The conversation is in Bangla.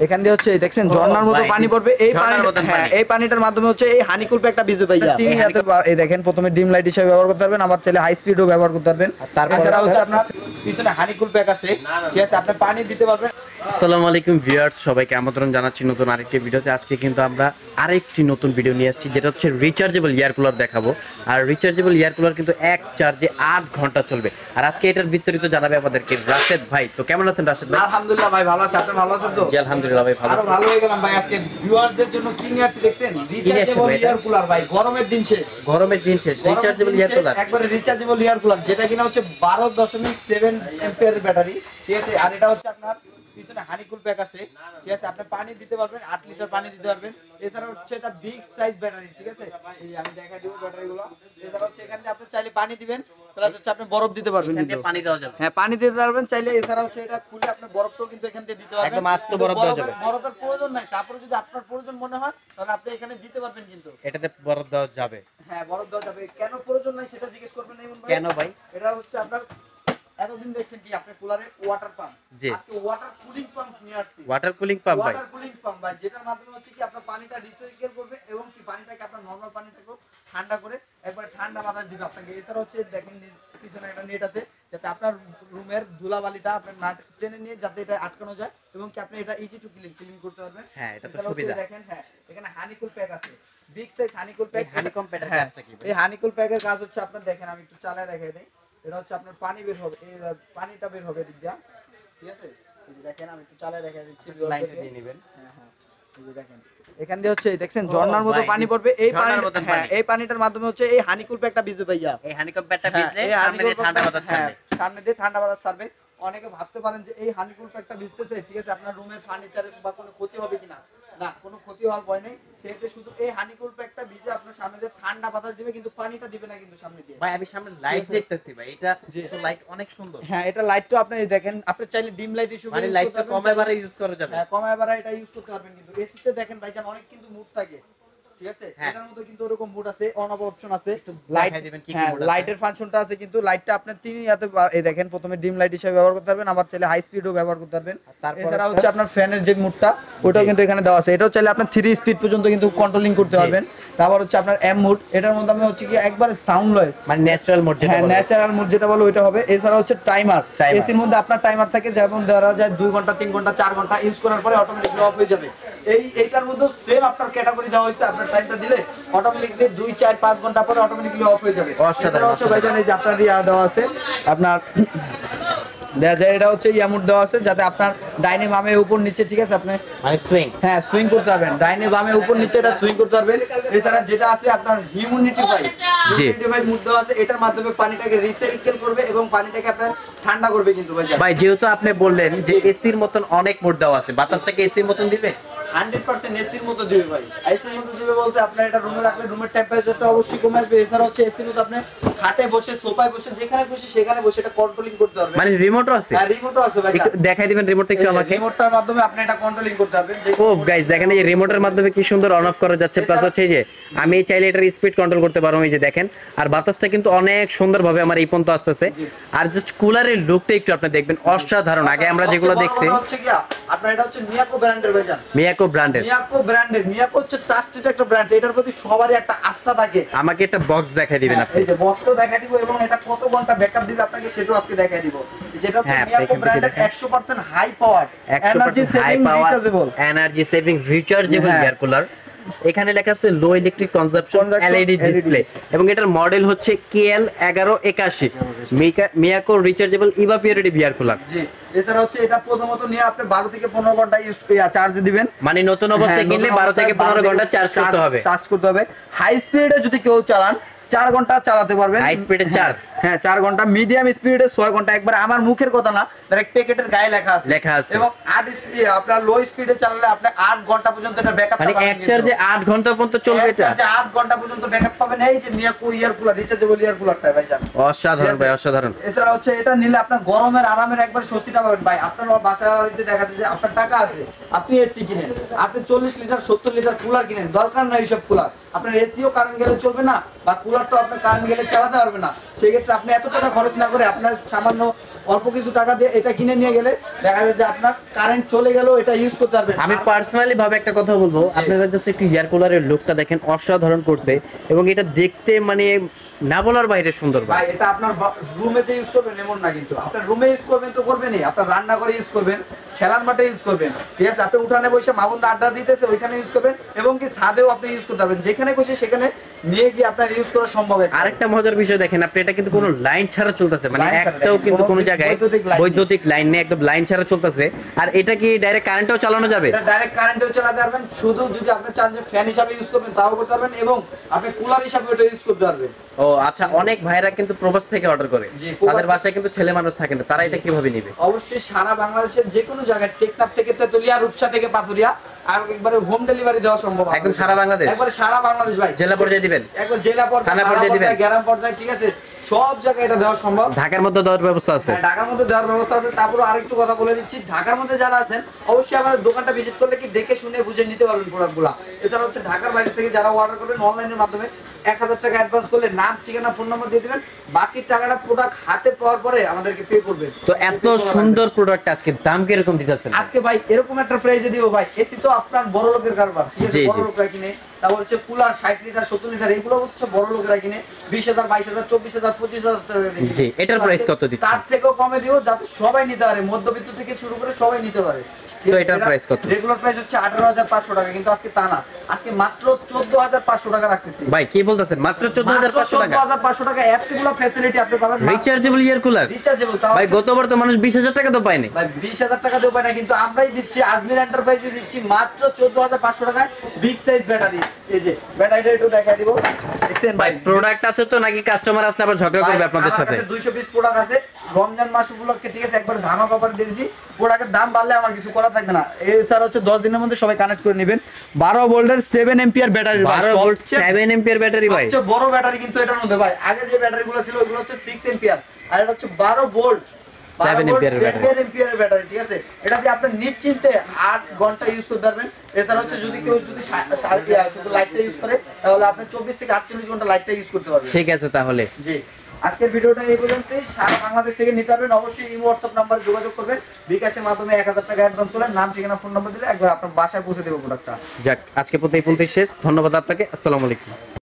এখান দিয়ে হচ্ছে দেখছেন ঝর্ণার মতো পানি পড়বে। এই পানি, হ্যাঁ, এই পানিটার মাধ্যমে হচ্ছে এই হানিকুল প্যাকটা ভিজে ভাইয়া। তিনি হাতে এই দেখেন প্রথমে ডিম লাইট হিসেবে ব্যবহার করতে পারবেন, আবার চাইলে হাই স্পিডও ব্যবহার করতে পারবেন। তাছাড়া হচ্ছে আপনার পিছনে হানিকুল প্যাক আছে, ঠিক আছে, আপনি পানি দিতে পারবেন। আসসালামু আলাইকুম ভিউয়ার্স, সবাইকে আমন্ত্রণ জানাচ্ছি নতুন আরেকটি ভিডিওতে। আজকে কিন্তু আমরা আরেকটি নতুন ভিডিও নিয়ে আসছি, যেটা হচ্ছে রিচার্জেবল এয়ার কুলার দেখাবো। আর রিচার্জেবল এয়ার কুলার কিন্তু এক চার্জে 8 ঘন্টা চলবে। আর আজকে এটার বিস্তারিত জানাবে আমাদেরকে রাশেদ ভাই। তো কেমন আছেন রাশেদ ভাই? আলহামদুলিল্লাহ ভাই, ভালো আছি। আপনি ভালো আছেন তো? জি আলহামদুলিল্লাহ ভাই, ভালো আরো আছি। ভালো হয়ে গেলাম ভাই। আজকে ভিউয়ারদের জন্য কি নিয়ে আসছি দেখছেন? রিচার্জেবল এয়ার কুলার ভাই। গরমের দিন শেষ, গরমের দিন শেষ, রিচার্জেবল এয়ার কুলার, একবারে রিচার্জেবল এয়ার কুলার, যেটা কিনা হচ্ছে 12.7 অ্যাম্পিয়ার ব্যাটারি, ঠিক আছে। আর এটা হচ্ছে আপনার পিছনে হানিকুল প্যাক আছে, ঠিক আছে, আপনি পানি দিতে পারবেন, 8 লিটার পানি দিতে পারবেন। এছাড়া হচ্ছে এটা বিগ সাইজ ব্যাটারি, ঠিক আছে, এই যে আমি দেখাই দিব ব্যাটারিগুলো। এছাড়া হচ্ছে এখানে আপনি চাইলে পানি দিবেন, প্লাস হচ্ছে আপনি বরফ দিতে পারবেন, এখান থেকে পানি দেওয়া যাবে। হ্যাঁ, পানি দিতে পারবেন চাইলে। এছাড়া হচ্ছে এটা খুলে আপনি বরফটাও কিন্তু এখান থেকে দিতে পারবেন, একদম আস্ত বরফ দেওয়া যাবে। বরফের প্রয়োজন নাই, তারপরে যদি আপনার প্রয়োজন মনে হয় তাহলে আপনি এখানে দিতে পারবেন কিন্তু। এটাতে বরফ দেওয়া যাবে? হ্যাঁ, বরফ দেওয়া যাবে। কেন প্রয়োজন নাই সেটা জিজ্ঞেস করবেন না ইমন ভাই। কেন ভাই? এটা হচ্ছে আপনার এতদিন দেখছেন কি আপনি কুলারে ওয়াটার পাম্প, জি, আজকে ওয়াটার কুলিং পাম্প নিয়ে আসছি। ওয়াটার কুলিং পাম্প ভাই, ওয়াটার কুলিং পাম্প ভাই, যেটার মাধ্যমে হচ্ছে কি আপনার পানিটা রিসাইকেল করবে এবং কি পানিটাকে আপনার নরমাল পানিটাকে ঠান্ডা করে একবার ঠান্ডা বাতাস দিবে আপনাকে। এছাড়া হচ্ছে দেখেন পিছনে একটা নেট আছে, যাতে আপনার রুমের ধুলাবালিটা আপনার না টেনে নিয়ে যাতে এটা আটকানো যায় এবং কি আপনি এটা ইজি টু ক্লিন করতে পারবেন। হ্যাঁ এটা তো এছাড়া হচ্ছে সুবিধা। দেখেন, হ্যাঁ, এখানে হানিকুল প্যাক আছে, বিগ সাইজ হানিকুল প্যাক। হানিকম প্যাকের হ্যাঁ, কাজটা কি ভাই? এই হানিকুল প্যাকের কাজ হচ্ছে আপনার দেখেন, আমি একটু চালায় দেখাই দেই। এটা হচ্ছে আপনার পানি বের হবে, এই পানিটা বের হবে দিক দিয়া, ঠিক আছে। এই যে দেখেন আমি একটু চালায় দেখাই দিচ্ছি, লাইনটা দিয়ে নেবেন। হ্যাঁ হ্যাঁ, এই যে দেখেন এখান দিয়ে হচ্ছে দেখছেন ঝর্ণার মতো পানি পড়বে। এই পানি, হ্যাঁ, এই পানিটার মাধ্যমে হচ্ছে এই হানিকুল প্যাকটা ভিজবে ভাইয়া। এই হানিকম প্যাকটা ভিজলে সামনে দিয়ে ঠান্ডা বাতাস ছাড়বে। সামনে দিয়ে ঠান্ডা বাতাস ছাড়বে। অনেকে ভাবতে পারেন যে এই হানিকুল প্যাকটা ভিজতেছে, ঠিক আছে, আপনার রুমের ফার্নিচারে বা কোনো ক্ষতি হবে কিনা। না, কোনো ক্ষতি হওয়ার ভয় নেই। সেক্ষেত্রে শুধু এই হানিকুল প্যাকটা ভিজে আপনার সামনে দিয়ে ঠান্ডা বাতাস দিবে, কিন্তু পানিটা দিবে না কিন্তু সামনে দিয়ে। ভাই আমি সামনে লাইট দেখতেছি ভাই, এটা তো লাইট অনেক সুন্দর। হ্যাঁ, এটা লাইটটা আপনি দেখেন, আপনি চাইলে ডিম লাইট হিসেবে মানে লাইটটা কমায় বাড়ায় ইউজ করা যাবে। হ্যাঁ, কমায় বাড়ায় এটা ইউজ করতে পারবেন। কিন্তু এসিতে দেখেন ভাইজান অনেক কিন্তু মুড থাকে, ঠিক আছে, এটার মধ্যে কিন্তু ওরকম মুড আছে, অন অফ অপশন আছে, লাইট দিবেন কি কি হ্যাঁ, মোড আছে? লাইটের ফাংশনটা আছে, কিন্তু লাইটটা আপনি তিন ইয়াতে এই দেখেন প্রথমে ডিম লাইট হিসেবে ব্যবহার করতে পারবেন, আবার চাইলে হাই স্পিডও ব্যবহার করতে পারবেন। এছাড়া হচ্ছে আপনার ফ্যানের যে মুডটা ওটাও কিন্তু এখানে দেওয়া আছে, এটাও চাইলে আপনি 3 স্পিড পর্যন্ত কিন্তু কন্ট্রোলিং করতে পারবেন। তারপর হচ্ছে আপনার এম মুড, এটার মধ্যে আমি হচ্ছে কি একবারে সাউন্ডলেস, মানে ন্যাচারাল মোড যেটা হ্যাঁ, বলে। ন্যাচারাল মুড যেটা বলে ওইটা হবে। এছাড়া হচ্ছে টাইমার, এসির মধ্যে আপনার টাইমার থাকে, যেমন ধরা যায় 2 ঘন্টা 3 ঘন্টা 4 ঘন্টা ইউজ করার পরে অটোমেটিকলি অফ হয়ে যাবে। এইটার মধ্যে সেম আপনার ক্যাটাগরি দেওয়া হয়েছে, আপনার টাইমটা দিলে অটোমেটিকলি 2 4 5 ঘন্টা পরে অটোমেটিকলি অফ হয়ে যাবে। এছাড়া হচ্ছে ভাইজান এই যে আপনার ইয়া দেওয়া আছে, আপনার দেখা যায় এটা হচ্ছে ইয়ামুড দেওয়া আছে, যাতে আপনার ডাইনে বামে উপর নিচে, ঠিক আছে, আপনি মানে সুইং, হ্যাঁ, সুইং করতে পারবেন, ডাইনে বামে উপর নিচে এটা সুইং করতে পারবেন। এছাড়া যেটা আছে আপনার হিউমিডিফাই মুড দেওয়া আছে, এটার মাধ্যমে পানিটাকে রিসাইকেল করবে এবং পানিটাকে আপনার ঠান্ডা করবে কিন্তু ভাই। যেহেতু আপনি বললেন যে এসির মতন অনেক মোড দেওয়া আছে, বাতাসটাকে এসির মতন দিবে? 100% এসির মতো দিবে ভাই। এসির মতো দিবে বলতে আপনার এটা রুমে রাখলে রুমের টেম্পারেচারটা অবশ্যই কমে আসবে। এছাড়া হচ্ছে এসির মতো আপনি খাটে বসে, সোফায় বসে, যেখানে খুশি সেখানে বসে এটা কন্ট্রোলিং করতে পারবেন। মানে রিমোটও আছে? হ্যাঁ, রিমোটও আছে ভাই। একটু দেখাই দিবেন রিমোটটা একটু আমাকে? রিমোটটার মাধ্যমে আপনি এটা কন্ট্রোলিং করতে পারবেন। ও গাইস দেখেন, এই রিমোটের মাধ্যমে কি সুন্দর অন অফ করা যাচ্ছে। প্লাস হচ্ছে এই যে আমি চাইলে এটার স্পিড কন্ট্রোল করতে পারবো, এই যে দেখেন। আর বাতাসটা কিন্তু অনেক সুন্দরভাবে আমার এই পর্যন্ত আসতেছে। আর জাস্ট কুলারের লুকটা একটু আপনি দেখবেন, অসাধারণ। আগে আমরা যেগুলো দেখছি, হচ্ছে কি আপনার এটা হচ্ছে মিয়াকো ব্র্যান্ডের ভাইজান, মিয়াকো ব্র্যান্ডের। মিয়াকো হচ্ছে ট্রাস্টেড একটা ব্র্যান্ড, এটার প্রতি সবারই একটা আস্থা থাকে। আমাকে একটা বক্স দেখাই দিবেন আপনি? এই যে বক্সটা দেখাই দিব এবং এটা কত ঘন্টা ব্যাকআপ দিবে আপনাকে সেটাও আজকে দেখাই দিব। যেটা হচ্ছে মিয়াকো ব্র্যান্ডের 100% high power, energy saving, rechargeable, energy saving rechargeable air cooler. এখানে লেখা আছে low electric consumption LED display, এবং এটার মডেল হচ্ছে KL1181 Miyako rechargeable evaporative air cooler. জি, এছাড়া হচ্ছে এটা প্রথমত নিয়ে আপনি 12 থেকে 15 ঘন্টা চার্জ দিবেন। মানে নতুন অবস্থায় কিনলে 12 থেকে 15 ঘন্টা চার্জ করতে হবে। হাই স্পিডে যদি কেউ চালান 4 ঘন্টা চালাতে পারবেন। হাই স্পিডে 4, হ্যাঁ 4 ঘন্টা, মিডিয়াম স্পিডে 6 ঘন্টা। একবার আমার মুখের কথা না, ডাইরেক্ট প্যাকেটের গায়ে লেখা আছে। এবং 8 স্পিড আপনার লো স্পিডে চালালে আপনি 8 ঘন্টা পর্যন্ত এটা ব্যাকআপ পাবেন। মানে এক চার্জে 8 ঘন্টা পর্যন্ত চলবে এটা? 8 ঘন্টা পর্যন্ত ব্যাকআপ পাবেন। এই যে মিয়াকো ইয়ার কুলার, রিচার্জেবল ইয়ার কুলারটা ভাইজান অসাধারণ ভাই, অসাধারণ। এছাড়া হচ্ছে এটা নিলে আপনার গরমের আরামের একবার স্বস্তিটা পাবেন ভাই। আপনার বাসা বাড়িতে দেখা যাচ্ছে যে আপনার টাকা আছে, আপনি এসি কিনেন, আপনি 40 লিটার 70 লিটার কুলার কিনেন, দরকার নাই এইসব কুলার। আপনার এসিও কারেন্ট গেলে চলবে না, বা কুলার কুলারটা আপনি কারেন্ট গেলে চালাতে পারবেন না, সেই ক্ষেত্রে আপনি এত টাকা খরচ না করে আপনার সামান্য অল্প কিছু টাকা দিয়ে এটা কিনে নিয়ে গেলে দেখা যায় যে আপনার কারেন্ট চলে গেলেও এটা ইউজ করতে পারবেন। আমি পার্সোনালি ভাবে একটা কথা বলবো, আপনারা জাস্ট একটু এয়ার কুলারের লুকটা দেখেন, অসাধারণ করছে এবং এটা দেখতে মানে না বলার বাইরে সুন্দর ভাই। এটা আপনার রুমে যে ইউজ করবেন এমন না, কিন্তু আপনার রুমে ইউজ করবেন তো করবেনই, আপনার রান্না করে ইউজ করবেন, খেলার মাঠে ইউজ করবেন, ঠিক আছে, আপনি উঠানে বসে মা বোনরা আড্ডা দিতেছে ওইখানে ইউজ করবেন, এবং কি ছাদেও আপনি ইউজ করতে পারবেন, যেখানে বসে সেখানে নিয়ে গিয়ে আপনার ইউজ করা সম্ভব। আরেকটা মজার বিষয় দেখেন আপনি, এটা কিন্তু কোনো লাইন ছাড়া চলতেছে, মানে একটাও কিন্তু কোনো জায়গায় বৈদ্যুতিক লাইন নেই, একদম লাইন ছাড়া চলতেছে। আর এটা কি ডাইরেক্ট কারেন্টেও চালানো যাবে? এটা ডাইরেক্ট কারেন্টেও চালাতে পারবেন, শুধু যদি আপনি চান যে ফ্যান হিসাবে ইউজ করবেন তাও করতে পারবেন, এবং আপনি কুলার হিসাবে এটা ইউজ করতে পারবেন। ও আচ্ছা, অনেক ভাইরা কিন্তু প্রবাস থেকে অর্ডার করে, তাদের বাসায় কিন্তু ছেলে মানুষ থাকে না, তারা এটা কিভাবে নেবে? অবশ্যই সারা বাংলাদেশের যে কোনো জায়গায়, টেকনাফ থেকে তেতুলিয়া, রূপসা থেকে পাথুরিয়া, আর একবারে হোম ডেলিভারি দেওয়া সম্ভব। একদম সারা বাংলাদেশ? একবারে সারা বাংলাদেশ ভাই। জেলা পর্যায়ে দিবেন? একবার জেলা পর্যায়ে, থানা পর্যায়ে দিবেন, গ্রাম পর্যায়ে, ঠিক আছে, সব জায়গায় এটা দেওয়া সম্ভব। ঢাকার মধ্যে দেওয়ার ব্যবস্থা আছে? ঢাকার মধ্যে দেওয়ার ব্যবস্থা আছে। তারপরে আরেকটু কথা বলে দিচ্ছি, ঢাকার মধ্যে যারা আছেন অবশ্যই আমাদের দোকানটা ভিজিট করলে কি দেখে শুনে বুঝে নিতে পারবেন প্রোডাক্টগুলো। এছাড়া হচ্ছে ঢাকার বাইরে থেকে যারা অর্ডার করবেন অনলাইনের মাধ্যমে 1000 টাকা অ্যাডভান্স করলে নাম, ঠিকানা, ফোন নম্বর দিয়ে দিবেন, বাকি টাকাটা প্রোডাক্ট হাতে পাওয়ার পরে আমাদেরকে পে করবেন। তো এত সুন্দর প্রোডাক্ট আজকে দাম কি রকম দিতেছেন? আজকে ভাই এরকম একটা প্রাইসে দিব ভাই, এসি তো আপনার বড় লোকের কারবার, ঠিক আছে, বড় লোকরা কিনে। তারপর হচ্ছে কুলার 60 লিটার 70 লিটার এগুলো হচ্ছে বড় লোকেরা কিনে 20,000 22,000 24,000 25,000 টাকা দিয়ে। জি, এটার প্রাইস কত দিচ্ছেন? তার থেকেও কমে দিব যাতে সবাই নিতে পারে, মধ্যবিত্ত থেকে শুরু করে সবাই নিতে পারে। তো এটার প্রাইস কত? রেগুলার প্রাইস হচ্ছে 18,500 টাকা, কিন্তু আজকে তা না, আজকে মাত্র 14,500 টাকা রাখতেছি। ভাই কি বলতেছেন, মাত্র 14,500 টাকা? 14,500 টাকা এতগুলো ফ্যাসিলিটি আপনি পাবেন। Rechargeable air cooler? রিচার্জেবল। ভাই গতবার তো মানুষ 20,000 টাকা তো পায়নি ভাই, 20,000 টাকা দেও পায় না, কিন্তু আমরাই দিচ্ছি, আজমির এন্টারপ্রাইজে দিচ্ছি মাত্র 14,500 টাকায় বিগ সাইজ ব্যাটারি। এই যে ব্যাটারিটা একটু দেখাই দিব, দেখছেন ভাই? প্রোডাক্ট আছে তো নাকি কাস্টমার আসলে আবার ঝগড়া করবে আপনাদের সাথে? 200 পিস প্রোডাক্ট আছে, রমজান মাস উপলক্ষে, ঠিক আছে, একবার ধামা অফারে দিয়েছি। প্রোডাক্টের দাম বাড়লে আমার কিছু করা থাকবে না। এছাড়া হচ্ছে 10 দিনের মধ্যে সবাই কানেক্ট করে নেবেন 12 ভোল্টের 7 ampere battery. 12 volt 7 ampere battery ভাই, সবচেয়ে বড় ব্যাটারি কিন্তু এটার মধ্যে ভাই। আগে যে ব্যাটারিগুলো ছিল ওইগুলো হচ্ছে 6 এম্পিয়ার, আর এটা হচ্ছে 12 ভোল্ট 7 এম্পিয়ারের ব্যাটারি, ঠিক আছে। এটা দিয়ে আপনি নিশ্চিন্তে 8 ঘন্টা ইউজ করতে পারবেন। এছাড়া হচ্ছে যদি কেউ শুধু লাইটটা ইউজ করে তাহলে আপনি 24 থেকে 48 ঘন্টা লাইটটা ইউজ করতে পারবেন। ঠিক আছে তাহলে। জি, আজকের ভিডিওটা এই পর্যন্তই। সারা বাংলাদেশ থেকে নিতে পারবেন, অবশ্যই এই হোয়াটসঅ্যাপ নাম্বারে যোগাযোগ করবেন, বিকাশের মাধ্যমে 1000 টাকা অ্যাডভান্স করলেন, নাম, ঠিকানা, ফোন নম্বর দিলে একবার আপনার বাসায় পৌঁছে দেবো প্রোডাক্টটা। যাক, আজকে পর্যন্ত এই পর্যন্ত শেষ। ধন্যবাদ আপনাকে। আসসালামু আলাইকুম।